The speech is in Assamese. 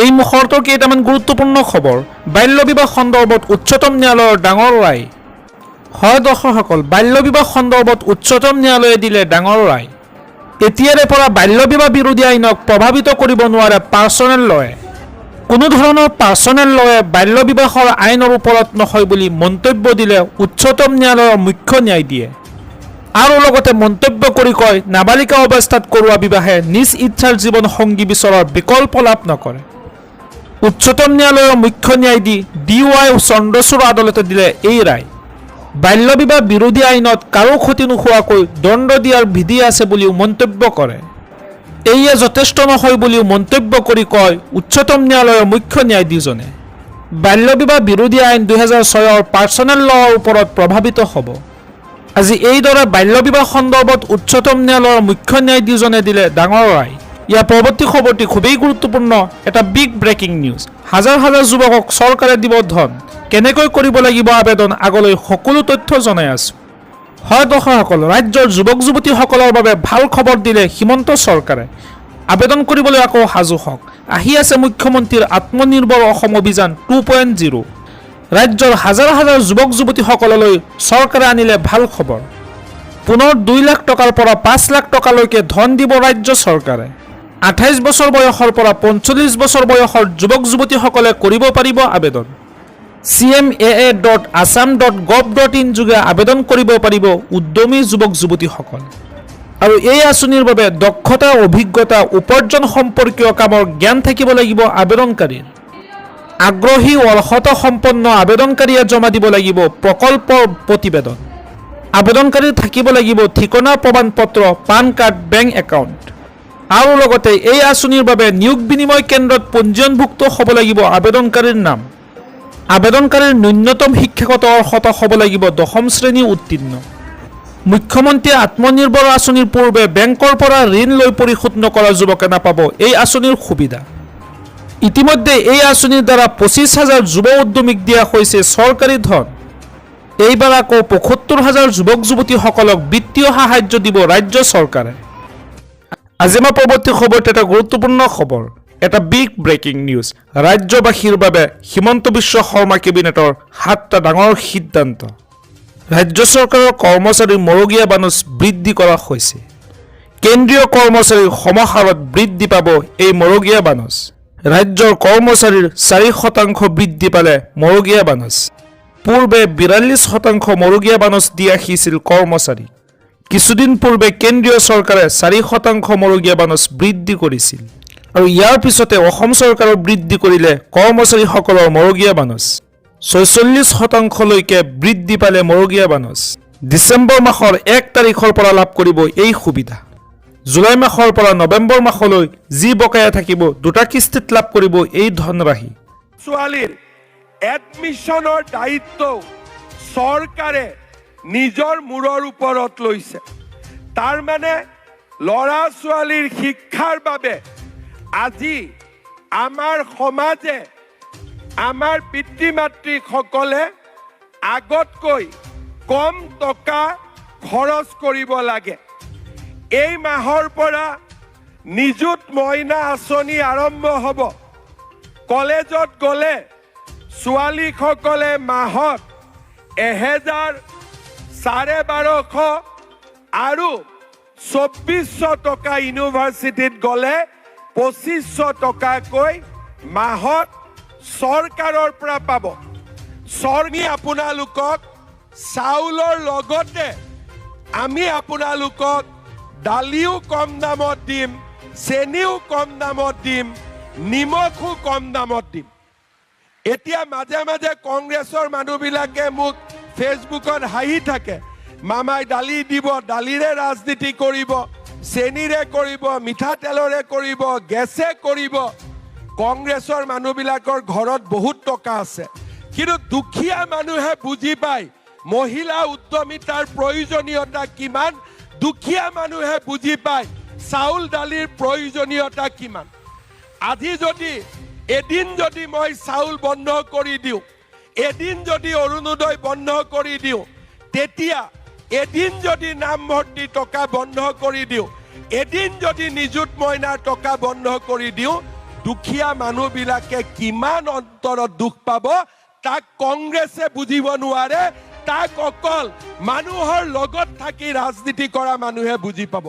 এই মুহূৰ্তৰ কেইটামান গুৰুত্বপূৰ্ণ খবৰ। বাল্য বিবাহ সন্দৰ্ভত উচ্চতম ন্যায়ালয়ৰ ডাঙৰ ৰায়। হয় দৰ্শকসকল, বাল্য বিবাহ সন্দৰ্ভত উচ্চতম ন্যায়ালয়ে দিলে ডাঙৰ ৰায়। এতিয়াৰে পৰা বাল্য বিবাহ বিৰোধী আইনক প্ৰভাৱিত কৰিব নোৱাৰে পাৰ্চনেল লয়ে। কোনো ধৰণৰ পাৰ্চনেল লয়ে বাল্য বিবাহৰ আইনৰ ওপৰত নহয় বুলি মন্তব্য দিলে উচ্চতম ন্যায়ালয়ৰ মুখ্য ন্যায়াধীশে। আৰু লগতে মন্তব্য কৰি কয়, নাবালিকা অৱস্থাত কৰোৱা বিবাহে নিজ ইচ্ছাৰ জীৱন সংগী বিচৰাৰ বিকল্প লাভ নকৰে। উচ্চতম ন্যায়ালয়ৰ মুখ্য ন্যায়াধীশ DY চন্দ্ৰচূড় আদালতে দিলে এই ৰায়। বাল্য বিবাহ বিৰোধী আইনত কাৰো ক্ষতি নোহোৱাকৈ দণ্ড দিয়াৰ বিধি আছে বুলিও মন্তব্য কৰে। এয়ে যথেষ্ট নহয় বুলিও মন্তব্য কৰি কয় উচ্চতম ন্যায়ালয়ৰ মুখ্য ন্যায়াধীশজনে। বাল্য বিবাহ বিৰোধী আইন 2006ৰ পাৰ্চনেল লৰ ওপৰত প্ৰভাৱিত হ'ব। আজি এইদৰে বাল্য বিবাহ সন্দৰ্ভত উচ্চতম ন্যায়ালয়ৰ মুখ্য ন্যায়াধীশজনে দিলে ডাঙৰ ৰায়। ইয়াৰ পৰৱৰ্তী খবৰটি খুবেই গুৰুত্বপূৰ্ণ, এটা বিগ ব্ৰেকিং নিউজ। হাজাৰ হাজাৰ যুৱকক চৰকাৰে দিব ধন, কেনেকৈ কৰিব লাগিব আবেদন, আগলৈ সকলো তথ্য জনাই আছো। হয় দৰ্শকসকল, ৰাজ্যৰ যুৱক যুৱতীসকলৰ বাবে ভাল খবৰ দিলে হিমন্ত চৰকাৰে। আবেদন কৰিবলৈ আকৌ সাজু হওক। আহি আছে মুখ্যমন্ত্ৰীৰ আত্মনিৰ্ভৰ অসম অভিযান 2.0। ৰাজ্যৰ হাজাৰ হাজাৰ যুৱক যুৱতীসকললৈ চৰকাৰে আনিলে ভাল খবৰ। পুনৰ 2 লাখ টকাৰ পৰা 5 লাখ টকালৈকে ধন দিব ৰাজ্য চৰকাৰে। 28 বছৰ বয়সৰ পৰা 45 বছৰ বয়সৰ যুৱক যুৱতীসকলে কৰিব পাৰিব আবেদন। cmaa.assam.gov.in যোগে আবেদন কৰিব পাৰিব উদ্যমী যুৱক যুৱতীসকল। আৰু এই আঁচনিৰ বাবে দক্ষতা, অভিজ্ঞতা, উপাৰ্জন সম্পৰ্কীয় কামৰ জ্ঞান থাকিব লাগিব আবেদনকাৰীৰ। আগ্ৰহী অৰ্হতা সম্পন্ন আবেদনকাৰীয়ে জমা দিব লাগিব প্ৰকল্পৰ প্ৰতিবেদন। আবেদনকাৰীৰ থাকিব লাগিব ঠিকনা প্ৰমাণপত্ৰ, পান কাৰ্ড, বেংক একাউণ্ট। আৰু লগতে এই আঁচনিৰ বাবে নিয়োগ বিনিময় কেন্দ্ৰত পঞ্জীয়নভুক্ত হ'ব লাগিব আবেদনকাৰীৰ নাম। আবেদনকাৰীৰ ন্যূনতম শিক্ষাগত অৰ্হতা হ'ব লাগিব 10ম শ্ৰেণী উত্তীৰ্ণ। মুখ্যমন্ত্ৰীয়ে আত্মনিৰ্ভৰ আঁচনিৰ পূৰ্বে বেংকৰ পৰা ঋণ লৈ পৰিশোধ নকৰা যুৱকে নাপাব এই আঁচনিৰ সুবিধা। ইতিমধ্যে এই আঁচনিৰ দ্বাৰা 25,000 যুৱ উদ্যমীক দিয়া হৈছে চৰকাৰী ধন। এইবাৰ আকৌ 75,000 যুৱক যুৱতীসকলক বিত্তীয় সাহায্য দিব ৰাজ্য চৰকাৰে। আজি আমাৰ পৰৱৰ্তী খবৰটো এটা গুৰুত্বপূৰ্ণ খবৰ, এটা বিগ ব্ৰেকিং নিউজ। ৰাজ্যবাসীৰ বাবে হিমন্ত বিশ্ব শৰ্মা কেবিনেটৰ 7টা ডাঙৰ সিদ্ধান্ত। ৰাজ্য চৰকাৰৰ কৰ্মচাৰীৰ মৰগীয়া বানুচ বৃদ্ধি কৰা হৈছে। কেন্দ্ৰীয় কৰ্মচাৰীৰ সমাহাৰত বৃদ্ধি পাব এই মৰগীয়া বানুচ। ৰাজ্যৰ কৰ্মচাৰীৰ 4% বৃদ্ধি পালে মৰগীয়া বানুচ। পূৰ্বে 42% মৰগীয়া বানুচ দি আহিছিল কৰ্মচাৰী। কিছুদিন পূৰ্বে কেন্দ্ৰীয় চৰকাৰে 4% মৰগীয়া বানুচ বৃদ্ধি কৰিছিল। আৰু ইয়াৰ পিছতে অসম চৰকাৰৰ বৃদ্ধি কৰিলে কৰ্মচাৰীসকলৰ মৰগীয়া বানুচ। 46%লৈকে বৃদ্ধি পালে মৰগীয়া বানুচ। ডিচেম্বৰ মাহৰ 1 তাৰিখৰ পৰা লাভ কৰিব এই সুবিধা। জুলাই মাহৰ পৰা নৱেম্বৰ মাহলৈ যি বকেয়া থাকিব 2টা কিস্তিত লাভ কৰিব এই ধনৰাশি। ছোৱালীৰ এডমিশনৰ দায়িত্ব চৰকাৰে নিজৰ মূৰৰ ওপৰত লৈছে। তাৰ মানে ল'ৰা ছোৱালীৰ শিক্ষাৰ বাবে আজি আমাৰ সমাজে, আমাৰ পিতৃ মাতৃসকলে আগতকৈ কম টকা খৰচ কৰিব লাগে। এই মাহৰ পৰা নিযুত মইনা আঁচনি আৰম্ভ হ'ব। কলেজত গ'লে ছোৱালীসকলে মাহত 1,000, 12,500 আৰু 2,400 টকা, ইউনিভাৰ্চিটিত গ'লে 2,500 টকাকৈ মাহত চৰকাৰৰ পৰা পাব। চৰকাৰে আপোনালোকক চাউলৰ লগতে আমি আপোনালোকক দালিও কম দামত দিম, চেনিও কম দামত দিম, নিমখো কম দামত দিম। এতিয়া মাজে মাজে কংগ্ৰেছৰ মানুহবিলাকে মোক ফেচবুকত হাঁহি থাকে, মামাই দালি দিব, দালিৰে ৰাজনীতি কৰিব, চেনিৰে কৰিব, মিঠাতেলৰে কৰিব, গেছে কৰিব। কংগ্ৰেছৰ মানুহবিলাকৰ ঘৰত বহুত টকা আছে, কিন্তু দুখীয়া মানুহে বুজি পায় মহিলা উদ্যমিতাৰ প্ৰয়োজনীয়তা কিমান। দুখীয়া মানুহে বুজি পায় চাউল দালিৰ প্ৰয়োজনীয়তা কিমান। আজি যদি এদিন যদি মই চাউল বন্ধ কৰি দিওঁ, এদিন যদি অৰুণোদয় বন্ধ কৰি দিওঁ, তেতিয়া এদিন যদি নামভৰ্তি টকা বন্ধ কৰি দিওঁ, এদিন যদি নিযুত মইনাৰ টকা বন্ধ কৰি দিওঁ, দুখীয়া মানুহবিলাকে কিমান অন্তৰত দুখ পাব তাক কংগ্ৰেছে বুজিব নোৱাৰে, তাক অকল মানুহৰ লগত থাকি ৰাজনীতি কৰা মানুহে বুজি পাব।